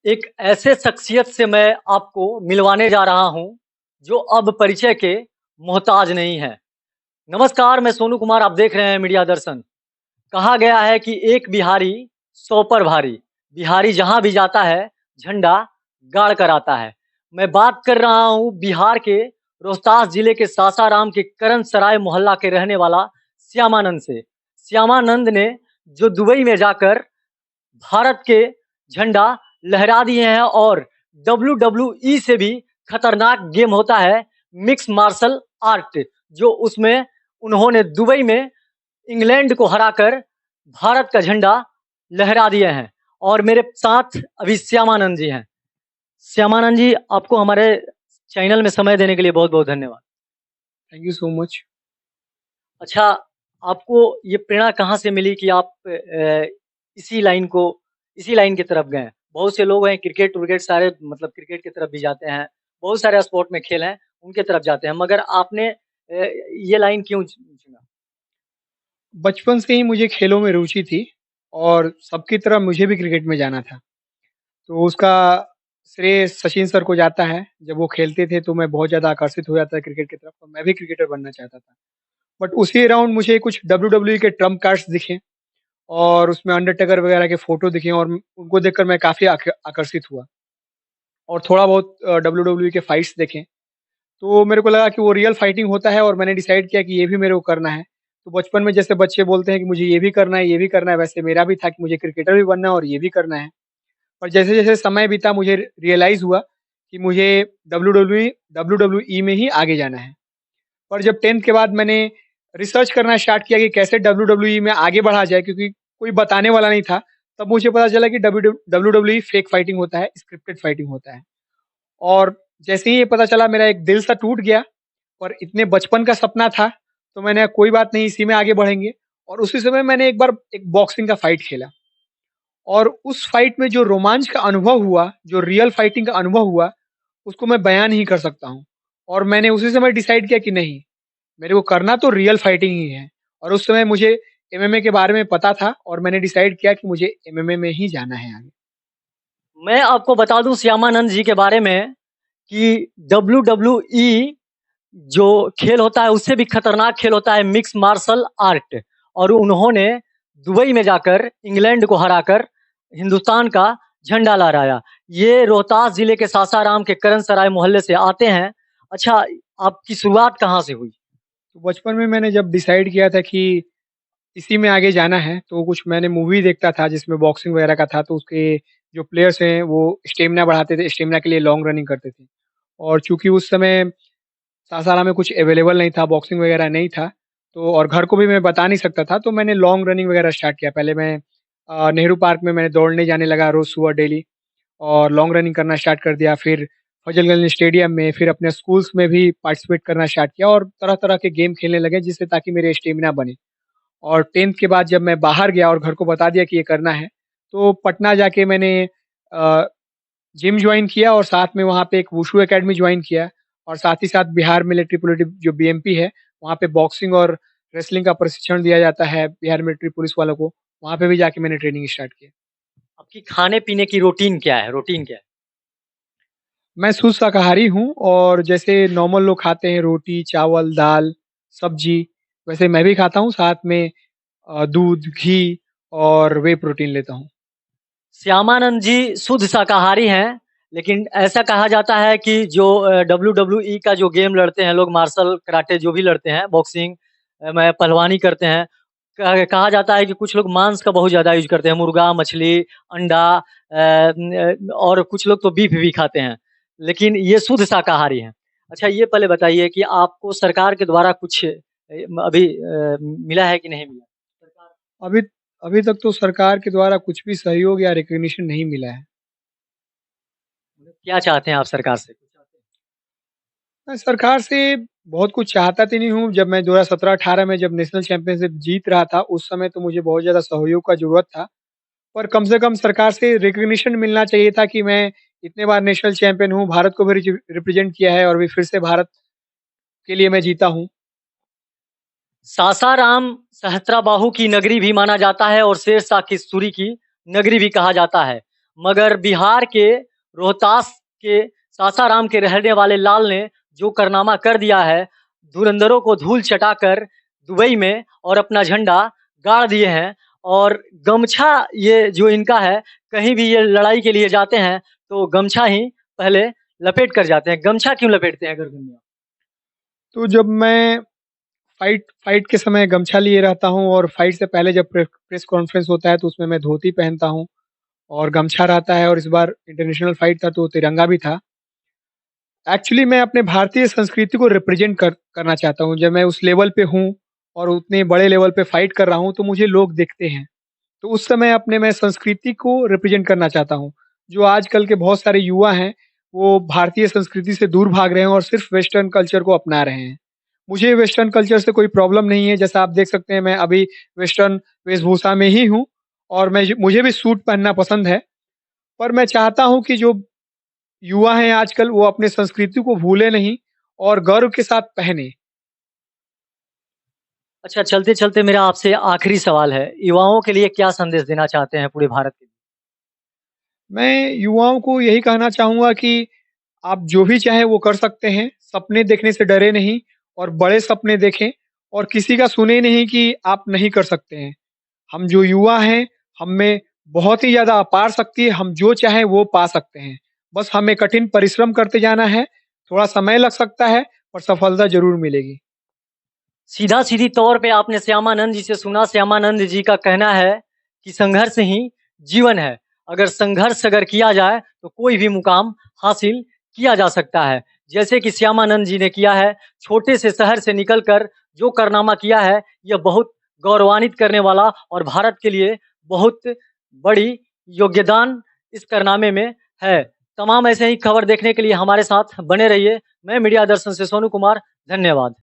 एक ऐसे शख्सियत से मैं आपको मिलवाने जा रहा हूं, जो अब परिचय के मोहताज नहीं है। नमस्कार, मैं सोनू कुमार, आप देख रहे हैं मीडिया दर्शन। कहा गया है कि एक बिहारी 100 पर भारी। बिहारी जहां भी जाता है, झंडा गाड़ कर आता है। मैं बात कर रहा हूं बिहार के रोहतास जिले के सासाराम के करण सराय मोहल्ला के रहने वाला श्यामानंद से। श्यामानंद ने जो दुबई में जाकर भारत के झंडा लहरा दिए हैं, और WWE से भी खतरनाक गेम होता है मिक्स मार्शल आर्ट, जो उसमें उन्होंने दुबई में इंग्लैंड को हराकर भारत का झंडा लहरा दिए हैं। और मेरे साथ अभी श्यामानंद जी हैं। श्यामानंद जी, आपको हमारे चैनल में समय देने के लिए बहुत बहुत धन्यवाद। Thank you so much. अच्छा, आपको ये प्रेरणा कहाँ से मिली कि आप इसी लाइन की तरफ गए? बहुत से लोग हैं क्रिकेट व्रिकेट सारे, मतलब क्रिकेट की तरफ भी जाते हैं, बहुत सारे स्पोर्ट में खेल हैं उनके तरफ जाते हैं, मगर आपने ये लाइन क्यों चुना? बचपन से ही मुझे खेलों में रुचि थी और सबकी तरह मुझे भी क्रिकेट में जाना था। तो उसका श्रेय सचिन सर को जाता है। जब वो खेलते थे तो मैं बहुत ज़्यादा आकर्षित हो जाता था क्रिकेट की तरफ और मैं भी क्रिकेटर बनना चाहता था। बट उसी अराउंड मुझे कुछ डब्ल्यूडब्ल्यूई के ट्रम्प कार्ड्स दिखे और उसमें अंडरटेकर वगैरह के फ़ोटो दिखे और उनको देखकर मैं काफ़ी आकर्षित हुआ और थोड़ा बहुत डब्ल्यूडब्ल्यूई के फाइट्स देखे। तो मेरे को लगा कि वो रियल फाइटिंग होता है और मैंने डिसाइड किया कि ये भी मेरे को करना है। तो बचपन में जैसे बच्चे बोलते हैं कि मुझे ये भी करना है, ये भी करना है, वैसे मेरा भी था कि मुझे क्रिकेटर भी बनना है और ये भी करना है। और जैसे-जैसे समय बीता मुझे रियलाइज़ हुआ कि मुझे डब्ल्यूडब्ल्यूई में ही आगे जाना है। और जब 10th के बाद मैंने रिसर्च करना स्टार्ट किया कि कैसे डब्ल्यूडब्ल्यूई में आगे बढ़ा जाए, क्योंकि कोई बताने वाला नहीं था। तब मुझे पता चला कि डब्ल्यूडब्ल्यूई फेक फाइटिंग होता है, स्क्रिप्टेड फाइटिंग होता है। और जैसे ही ये पता चला मेरा एक दिल सा टूट गया और इतने बचपन का सपना था, तो मैंने कोई बात नहीं, इसी में आगे बढ़ेंगे। और उसी समय मैंने एक बार एक बॉक्सिंग का फाइट खेला और उस फाइट में जो रोमांच का अनुभव हुआ, जो रियल फाइटिंग का अनुभव हुआ, उसको मैं बयान नहीं कर सकता हूँ। और मैंने उसी समय डिसाइड किया कि नहीं, मेरे को करना तो रियल फाइटिंग ही है। और उस समय मुझे एमएमए के बारे में पता था और मैंने डिसाइड किया कि मुझे एमएमए में ही जाना है आगे। मैं आपको बता दूं श्यामानंद जी के बारे में कि WWE जो खेल होता है उससे भी खतरनाक खेल होता है मिक्स मार्शल आर्ट, और उन्होंने दुबई में जाकर इंग्लैंड को हराकर हिंदुस्तान का झंडा लहराया। ये रोहतास जिले के सासाराम के करण सराय मोहल्ले से आते हैं। अच्छा, आपकी शुरुआत कहाँ से हुई? तो बचपन में मैंने जब डिसाइड किया था कि इसी में आगे जाना है, तो कुछ मैंने मूवी देखता था जिसमें बॉक्सिंग वगैरह का था, तो उसके जो प्लेयर्स हैं वो स्टेमिना बढ़ाते थे, स्टेमिना के लिए लॉन्ग रनिंग करते थे। और चूँकि उस समय सासाराम में कुछ अवेलेबल नहीं था, बॉक्सिंग वगैरह नहीं था, तो और घर को भी मैं बता नहीं सकता था, तो मैंने लॉन्ग रनिंग वगैरह स्टार्ट किया। पहले मैं नेहरू पार्क में मैंने दौड़ने जाने लगा रोज़ सुबह डेली और लॉन्ग रनिंग करना स्टार्ट कर दिया। फिर फजलगंज स्टेडियम में, फिर अपने स्कूल्स में भी पार्टिसिपेट करना स्टार्ट किया और तरह-तरह के गेम खेलने लगे जिससे ताकि मेरे स्टेमिना बने। और 10th के बाद जब मैं बाहर गया और घर को बता दिया कि ये करना है, तो पटना जाके मैंने अ, जिम जॉइन किया और साथ में वहाँ पे एक वुशु अकेडमी जॉइन किया और साथ ही साथ बिहार मिलिट्री पुलिस जो बीएमपी है, वहाँ पे बॉक्सिंग और रेसलिंग का प्रशिक्षण दिया जाता है बिहार मिलिट्री पुलिस वालों को, वहाँ पे भी जाके मैंने ट्रेनिंग स्टार्ट किया। आपकी खाने-पीने की रूटीन क्या है? मैं शुद्ध शाकाहारी हूँ और जैसे नॉर्मल लोग खाते हैं रोटी, चावल, दाल, सब्जी, वैसे मैं भी खाता हूँ, साथ में दूध, घी और व्हे प्रोटीन लेता हूँ। श्यामानंद जी शुद्ध शाकाहारी हैं, लेकिन ऐसा कहा जाता है कि जो डब्ल्यूडब्ल्यूई का जो गेम लड़ते हैं लोग, मार्शल कराटे जो भी लड़ते हैं, बॉक्सिंग में पहलवानी करते हैं, कहा जाता है कि कुछ लोग मांस का बहुत ज़्यादा यूज़ करते हैं, मुर्गा, मछली, अंडा, और कुछ लोग तो बीफ भी खाते हैं, लेकिन ये शुद्ध शाकाहारी हैं। अच्छा, ये पहले बताइए कि आपको सरकार के द्वारा कुछ अभी मिला है कि नहीं मिला? सरकार अभी अभी तक तो सरकार के द्वारा कुछ भी सहयोग या रिकॉग्निशन नहीं मिला है। क्या चाहते हैं आप सरकार से? मैं सरकार से बहुत कुछ चाहता तो नहीं हूँ, जब मैं 2017-18 में जब नेशनल चैंपियनशिप जीत रहा था, उस समय तो मुझे बहुत ज़्यादा सहयोग का ज़रूरत था। पर कम से कम सरकार से रिकॉग्निशन मिलना चाहिए था कि मैं इतने बार नेशनल चैंपियन हूँ, भारत को भी रिप्रेज़ेंट किया है और अभी फिर से भारत के लिए मैं जीता हूँ। सासाराम सहस्त्राबाहु की नगरी भी माना जाता है और शेरशाह की सूरी की नगरी भी कहा जाता है। मगर बिहार के रोहतास के सासाराम के रहने वाले लाल ने जो कारनामा कर दिया है, धुरंधरों को धूल चटाकर दुबई में और अपना झंडा गाड़ दिए हैं। और गमछा ये जो इनका है, कहीं भी ये लड़ाई के लिए जाते हैं तो गमछा ही पहले लपेट कर जाते हैं। गमछा क्यों लपेटते हैं गर्दन में? तो जब मैं फ़ाइट फ़ाइट के समय गमछा लिए रहता हूँ और फ़ाइट से पहले जब प्रेस कॉन्फ्रेंस होता है तो उसमें मैं धोती पहनता हूँ और गमछा रहता है और इस बार इंटरनेशनल फ़ाइट था तो तिरंगा भी था। एक्चुअली मैं अपने भारतीय संस्कृति को रिप्रेज़ेंट करना चाहता हूँ। जब मैं उस लेवल पे हूँ और उतने बड़े लेवल पे फ़ाइट कर रहा हूँ तो मुझे लोग देखते हैं। तो उस समय अपने मैं संस्कृति को रिप्रेज़ेंट करना चाहता हूँ। जो आजकल के बहुत सारे युवा हैं, वो भारतीय संस्कृति से दूर भाग रहे हैं और सिर्फ़ वेस्टर्न कल्चर को अपना रहे हैं। मुझे वेस्टर्न कल्चर से कोई प्रॉब्लम नहीं है, जैसा आप देख सकते हैं मैं अभी वेस्टर्न वेशभूषा में ही हूँ और मुझे भी सूट पहनना पसंद है। पर मैं चाहता हूँ कि जो युवा हैं आजकल वो अपने संस्कृति को भूले नहीं और गर्व के साथ पहने। अच्छा, चलते-चलते मेरा आपसे आखिरी सवाल है, युवाओं के लिए क्या संदेश देना चाहते हैं पूरे भारत के लिए? मैं युवाओं को यही कहना चाहूँगा कि आप जो भी चाहें वो कर सकते हैं, सपने देखने से डरे नहीं और बड़े सपने देखें और किसी का सुने नहीं कि आप नहीं कर सकते हैं। हम जो युवा हैं, हम में बहुत ही ज़्यादा अपार शक्ति है, हम जो चाहें वो पा सकते हैं। बस हमें कठिन परिश्रम करते जाना है, थोड़ा समय लग सकता है पर सफलता ज़रूर मिलेगी। सीधा-सीधी तौर पे आपने श्यामानंद जी से सुना, श्यामानंद जी का कहना है कि संघर्ष ही जीवन है। अगर संघर्ष किया जाए तो कोई भी मुकाम हासिल किया जा सकता है। जैसे कि श्यामानंद जी ने किया है, छोटे से शहर से निकल कर जो कारनामा किया है, यह बहुत गौरवान्वित करने वाला और भारत के लिए बहुत बड़ी योगदान इस कारनामे में है। तमाम ऐसे ही खबर देखने के लिए हमारे साथ बने रहिए। मैं मीडिया दर्शन से सोनू कुमार, धन्यवाद।